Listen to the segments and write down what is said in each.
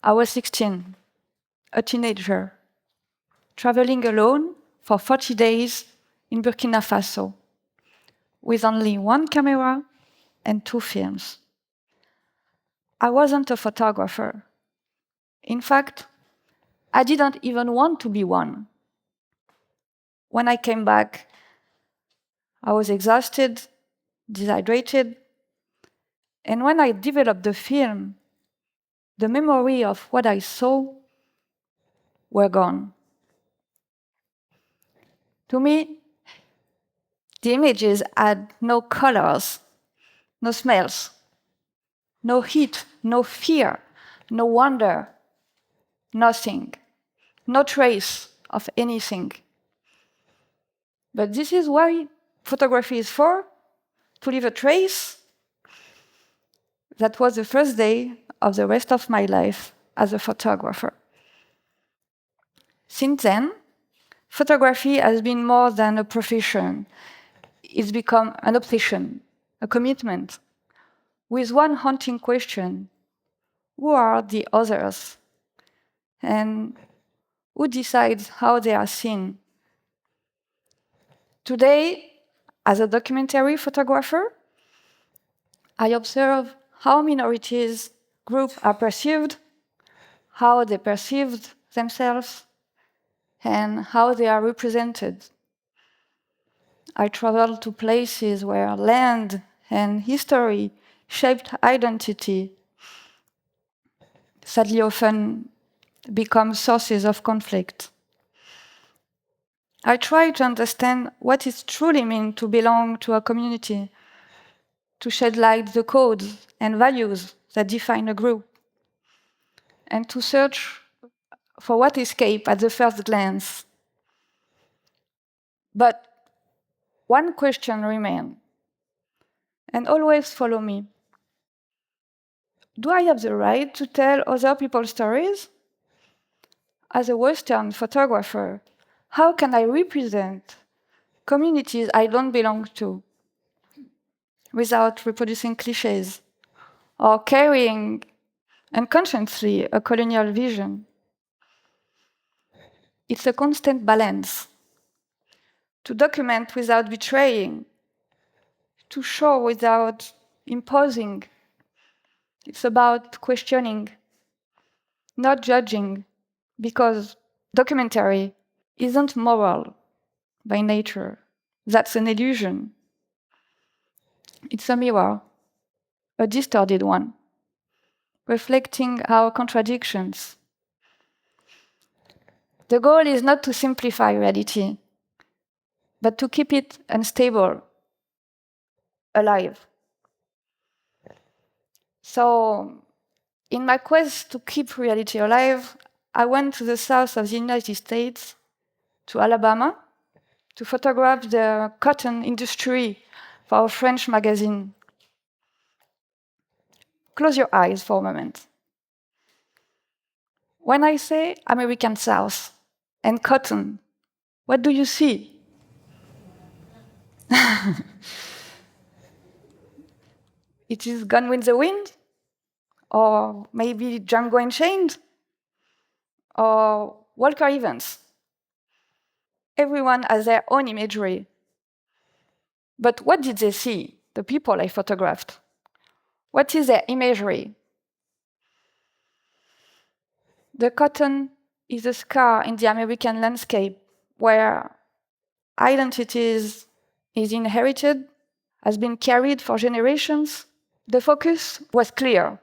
I was 16, a teenager, traveling alone for 40 days in Burkina Faso, with only one camera and 2 films. I wasn't a photographer. In fact, I didn't even want to be one. When I came back, I was exhausted, dehydrated, and when I developed the film, the memory of what I saw were gone. To me, the images had no colors, no smells, no heat, no fear, no wonder, nothing, no trace of anything. But this is why photography is for, to leave a trace. That was the first day of the rest of my life as a photographer. Since then, photography has been more than a profession. It's become an obsession, a commitment, with one haunting question: who are the others? And who decides how they are seen? Today, as a documentary photographer, I observe how minorities groups are perceived, how they perceive themselves, and how they are represented. I travel to places where land and history shaped identity, sadly often become sources of conflict. I try to understand what it truly means to belong to a community, to shed light the codes and values that define a group, and to search for what escapes at the first glance. But one question remains, and always follow me. Do I have the right to tell other people's stories? As a Western photographer, how can I represent communities I don't belong to without reproducing cliches or carrying unconsciously a colonial vision? It's a constant balance. To document without betraying, to show without imposing. It's about questioning, not judging, because documentary isn't moral by nature. That's an illusion. It's a mirror, a distorted one, reflecting our contradictions. The goal is not to simplify reality, but to keep it unstable, alive. So, in my quest to keep reality alive, I went to the south of the United States, to Alabama, to photograph the cotton industry for a French magazine. Close your eyes for a moment. When I say American South and cotton, what do you see? It is Gone with the Wind? Or maybe Django Unchained? Or Walker Evans? Everyone has their own imagery. But what did they see, the people I photographed? What is their imagery? The cotton is a scar in the American landscape where identities is inherited, has been carried for generations. The focus was clear.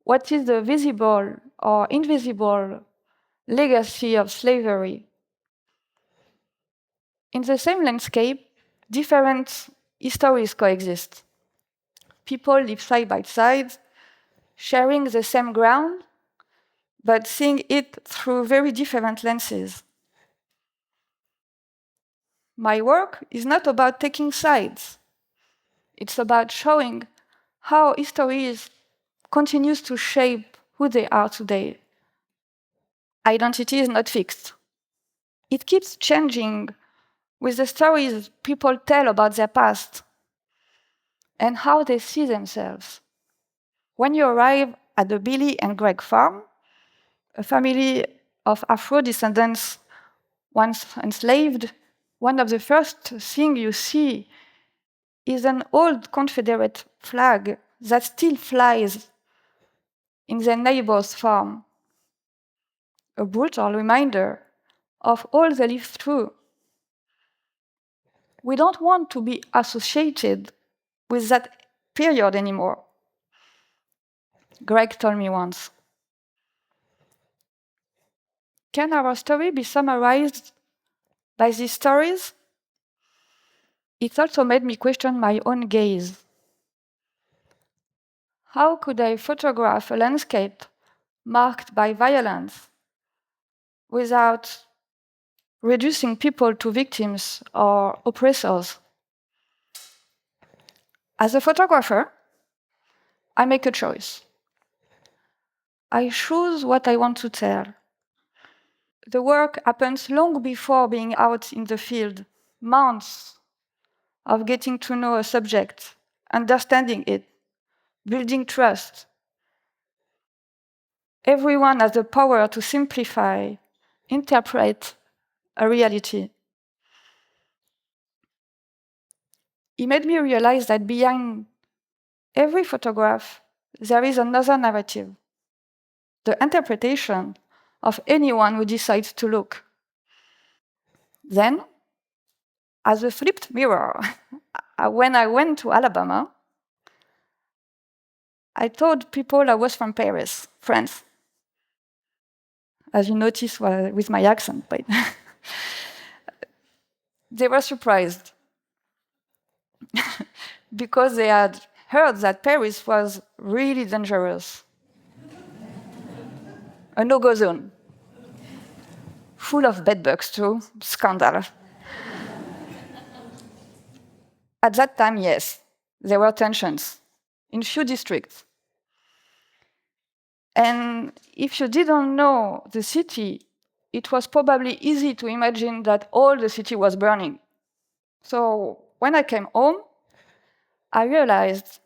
What is the visible or invisible legacy of slavery? In the same landscape, different histories coexist. People live side by side, sharing the same ground, but seeing it through very different lenses. My work is not about taking sides. It's about showing how history continues to shape who they are today. Identity is not fixed. It keeps changing with the stories people tell about their past and how they see themselves. When you arrive at the Billy and Greg farm, a family of Afro descendants once enslaved, one of the first things you see is an old Confederate flag that still flies in their neighbor's farm. A brutal reminder of all they lived through. We don't want to be associated with that period anymore. Greg told me once. Can our story be summarized by these stories? It also made me question my own gaze. How could I photograph a landscape marked by violence without reducing people to victims or oppressors? As a photographer, I make a choice. I choose what I want to tell. The work happens long before being out in the field, months of getting to know a subject, understanding it, building trust. Everyone has the power to simplify, interpret a reality. It made me realize that behind every photograph, there is another narrative, the interpretation of anyone who decides to look. Then, as a flipped mirror, when I went to Alabama, I told people I was from Paris, France. As you notice with my accent, but they were surprised because they had heard that Paris was really dangerous. A no-go zone. Full of bedbugs too, scandal. At that time, yes, there were tensions in few districts. And if you didn't know the city, it was probably easy to imagine that all the city was burning. So when I came home, I realized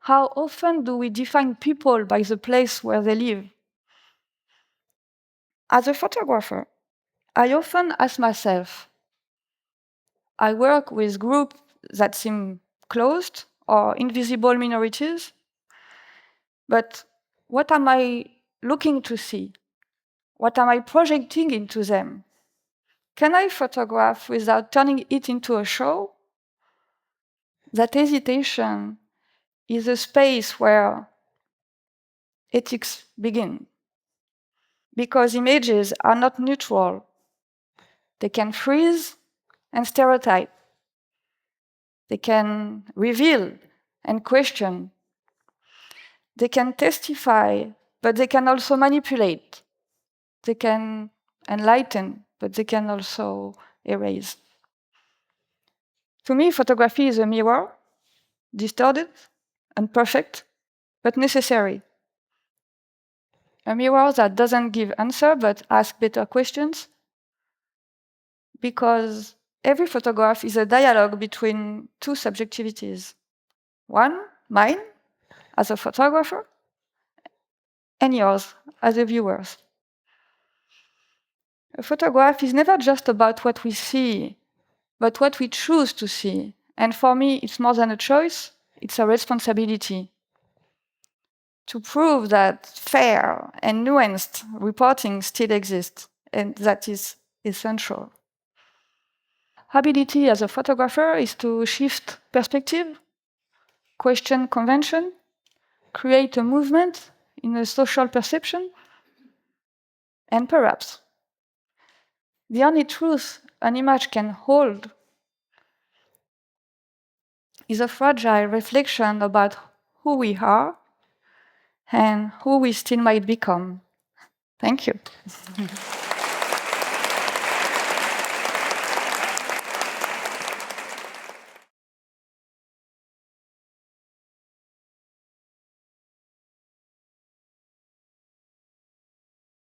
how often do we define people by the place where they live? As a photographer, I often ask myself, I work with groups that seem closed or invisible minorities, but what am I looking to see? What am I projecting into them? Can I photograph without turning it into a show? That hesitation is a space where ethics begin. Because images are not neutral. They can freeze and stereotype. They can reveal and question. They can testify, but they can also manipulate. They can enlighten, but they can also erase. To me, photography is a mirror, distorted, imperfect, but necessary. A mirror that doesn't give answer, but asks better questions. Because every photograph is a dialogue between two subjectivities. One, mine, as a photographer, and yours, as a viewer. A photograph is never just about what we see, but what we choose to see. And for me, it's more than a choice, it's a responsibility to prove that fair and nuanced reporting still exists, and that is essential. Ability as a photographer is to shift perspective, question convention, create a movement in a social perception, and perhaps the only truth an image can hold is a fragile reflection about who we are and who we still might become. Thank you.